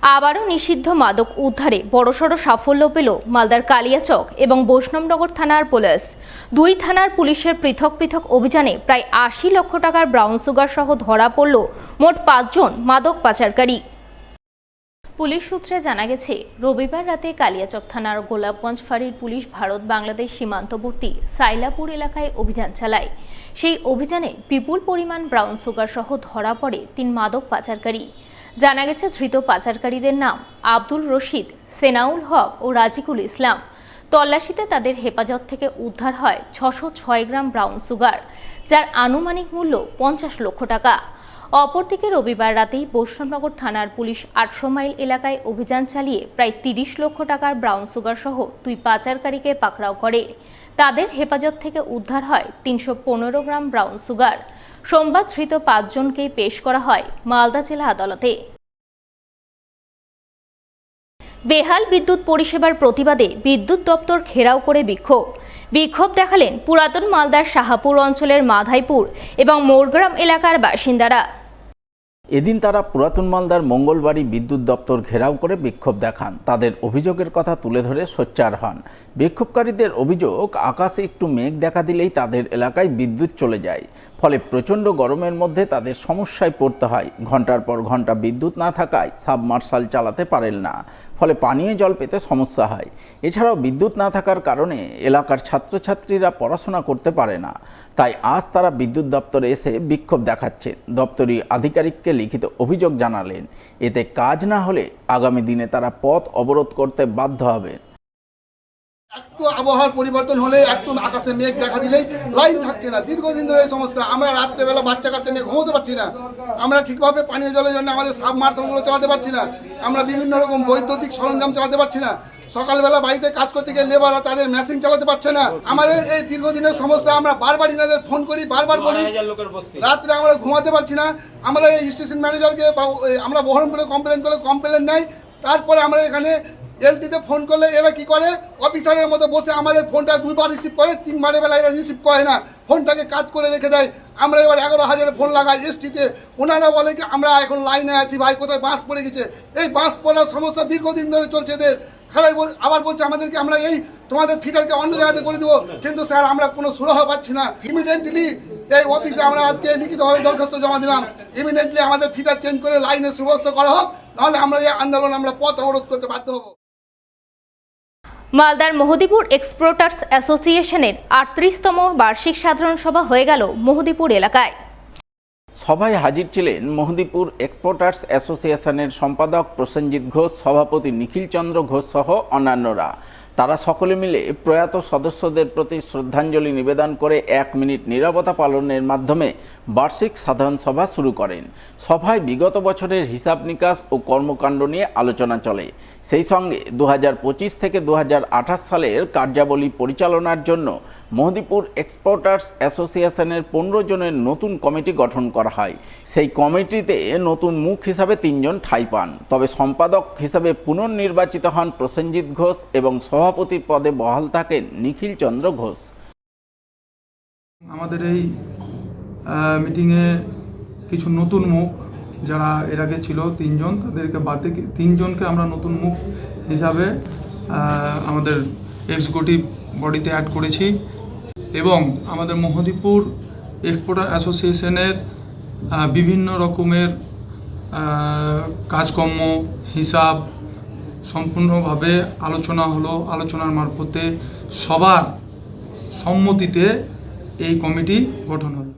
আবারও নিষিদ্ধ মাদক উদ্ধারে বড়সড় সাফল্য পেল মালদার কালিয়াচক এবং বৈষ্ণবনগর থানার পুলিশ। দুই থানার পুলিশের পৃথক পৃথক অভিযানে প্রায় ৮০ লক্ষ টাকার ব্রাউন সুগার সহ ধরা পড়ল মোট ৫ জন মাদক পাচারকারী। পুলিশ সূত্রে জানা গেছে, রবিবার রাতে কালিয়াচক থানার গোলাপগঞ্জ ফাঁড়ির পুলিশ ভারত বাংলাদেশ সীমান্তবর্তী সাইলাপুর এলাকায় অভিযান চালায়। সেই অভিযানে বিপুল পরিমাণ ব্রাউন সুগার সহ ধরা পড়ে ৩ মাদক পাচারকারী। জানা গেছে, ধৃত পাচারকারীদের নাম আব্দুল রশিদ, সেনাউল হক ও রাজিকুল ইসলাম। তল্লাশিতে তাদের হেফাজত থেকে উদ্ধার হয় ৬০৬ গ্রাম ব্রাউন সুগার, যার আনুমানিক মূল্য ৫০ লক্ষ টাকা। অপরদিকে রবিবার রাতেই বৈষ্ণবনগর থানার পুলিশ ৮০০ মাইল এলাকায় অভিযান চালিয়ে প্রায় ৩০ লক্ষ টাকার ব্রাউন সুগার সহ ২ পাচারকারীকে পাকড়াও করে। তাদের হেফাজত থেকে উদ্ধার হয় ৩১৫ গ্রাম ব্রাউন সুগার। সোমবার ধৃত ৫ জনকেই পেশ করা হয় মালদা জেলা আদালতে। বেহাল বিদ্যুৎ পরিষেবার প্রতিবাদে বিদ্যুৎ দপ্তর ঘেরাও করে বিক্ষোভ দেখালেন পুরাতন মালদার শাহাপুর অঞ্চলের মাধাইপুর এবং মোরগ্রাম এলাকার বাসিন্দারা। এদিন তারা পুরাতন মালদার মঙ্গলবাড়ি বিদ্যুৎ দপ্তর ঘেরাও করে বিক্ষোভ দেখান। তাদের অভিযোগের কথা তুলে ধরে সোচ্চার হন। বিক্ষোভকারীদের অভিযোগ, আকাশে একটু মেঘ দেখা দিলেই তাদের এলাকায় বিদ্যুৎ চলে যায়, ফলে প্রচণ্ড গরমের মধ্যে তাদের সমস্যায় পড়তে হয়। ঘন্টার পর ঘন্টা বিদ্যুৎ না থাকায় সাবমার্শাল চালাতে পারেন না, ফলে পানীয় জল পেতে সমস্যা হয়। এছাড়াও বিদ্যুৎ না থাকার কারণে এলাকার ছাত্রছাত্রীরা পড়াশোনা করতে পারে না। তাই আজ তারা বিদ্যুৎ দপ্তরে এসে বিক্ষোভ দেখাচ্ছে। দপ্তরি আধিকারিককে লিখিত অভিযোগ জানালেন। এতে কাজ না হলে আগামী দিনে তারা পথ অবরোধ করতে বাধ্য হবেন। একটু আবহাওয়ার পরিবর্তন হলে, একটু আকাশে মেঘ দেখা দিলেই লাইন থাকছে না। দীর্ঘদিন ধরে এই সমস্যা। আমরা রাত্রেবেলা বাচ্চা কাচ্চা নিয়ে ঘুমোতে পারছি না। আমরা ঠিকভাবে পানীয় জলের জন্য আমাদের সাবমার্শালগুলো চালাতে পারছি না। আমরা বিভিন্ন রকম বৈদ্যুতিক সরঞ্জাম চালাতে পারছি না। সকালবেলা বাড়িতে কাজ করতে গিয়ে লেবাররা তাদের মেশিন চালাতে পারছে না। আমাদের এই দীর্ঘদিনের সমস্যা। আমরা বারবার ইনাদের ফোন করি, বারবার বলি, রাত্রে আমরা ঘুমাতে পারছি না। আমাদের এই স্টেশন ম্যানেজারকে আমরা বহরমপুরে কমপ্লেন করলে কমপ্লেন নেই। তারপরে আমরা এখানে এলটিতে ফোন করলে এরা কি করে, অফিসারের মতো বসে আমাদের ফোনটা 2বার রিসিভ করে, 3বারের বেলা এরা রিসিভ করে না, ফোনটাকে কাজ করে রেখে দেয়। আমরা এবার 11,000 ফোন লাগাই এসটিতে। ওনারা বলে কি আমরা এখন লাইনে আছি ভাই, কোথায় বাস পড়ে গেছে। এই বাস পড়ার সমস্যা দীর্ঘদিন ধরে চলছে এদের। খেলায় আবার বলছে আমাদেরকে আমরা এই তোমাদের ফিটারকে অন্য জায়গাতে করে দেবো, কিন্তু স্যার আমরা কোনো সুরাহা পাচ্ছি না। ইমিডিয়েটলি এই অফিসে আমরা আজকে লিখিতভাবে দরখাস্ত জমা দিলাম, ইমিডিয়েটলি আমাদের ফিটার চেঞ্জ করে লাইনের সুব্যবস্থা করা হোক, নাহলে আমরা এই আন্দোলন আমরা পথ অবরোধ করতে বাধ্য হব। মালদার মোহদীপুর এক্সপোর্টার্স অ্যাসোসিয়েশনের ৩৮তম বার্ষিক সাধারণ সভা হয়ে গেল মোহদীপুর এলাকায়। সভায় হাজির ছিলেন মোহদীপুর এক্সপোর্টার্স অ্যাসোসিয়েশনের সম্পাদক প্রসেনজিৎ ঘোষ, সভাপতি নিখিল চন্দ্র ঘোষ সহ অন্যান্যরা। তারা সকলে মিলে প্রয়াত সদস্যদের প্রতি শ্রদ্ধাঞ্জলি নিবেদন করে 1 মিনিট নীরবতা পালনের মাধ্যমে বার্ষিক সাধারণ সভা শুরু করেন। সভায় বিগত বছরের হিসাব নিকাশ ও কর্মকাণ্ড নিয়ে আলোচনা চলে। সেই সঙ্গে 2025 থেকে 2028 সালের কার্যাবলী পরিচালনার জন্য মোহদীপুর এক্সপোর্টার্স অ্যাসোসিয়েশনের 15 জনের নতুন কমিটি গঠন করা হয়। সেই কমিটিতে নতুন মুখ হিসাবে 3 জন ঠাঁই পান। তবে সম্পাদক হিসাবে পুনর্নির্বাচিত হন প্রসেনজিৎ ঘোষ এবং সভাপতি পদে বহাল থাকেন নিখিল চন্দ্র ঘোষ। আমাদের এই মিটিংয়ে কিছু নতুন মুখ, যারা এর আগে ছিল 3 জন, তাদেরকে বাদ দিয়ে 3 জনকে আমরা নতুন মুখ হিসাবে আমাদের এক্সিকিউটিভ বডিতে অ্যাড করেছি। এবং আমাদের মোহদীপুর এক্সপোর্টার অ্যাসোসিয়েশনের বিভিন্ন রকমের কাজকর্ম, হিসাব সম্পূর্ণভাবে আলোচনা হলো। আলোচনার মারফতে সবার সম্মতিতে এই কমিটি গঠন হলো।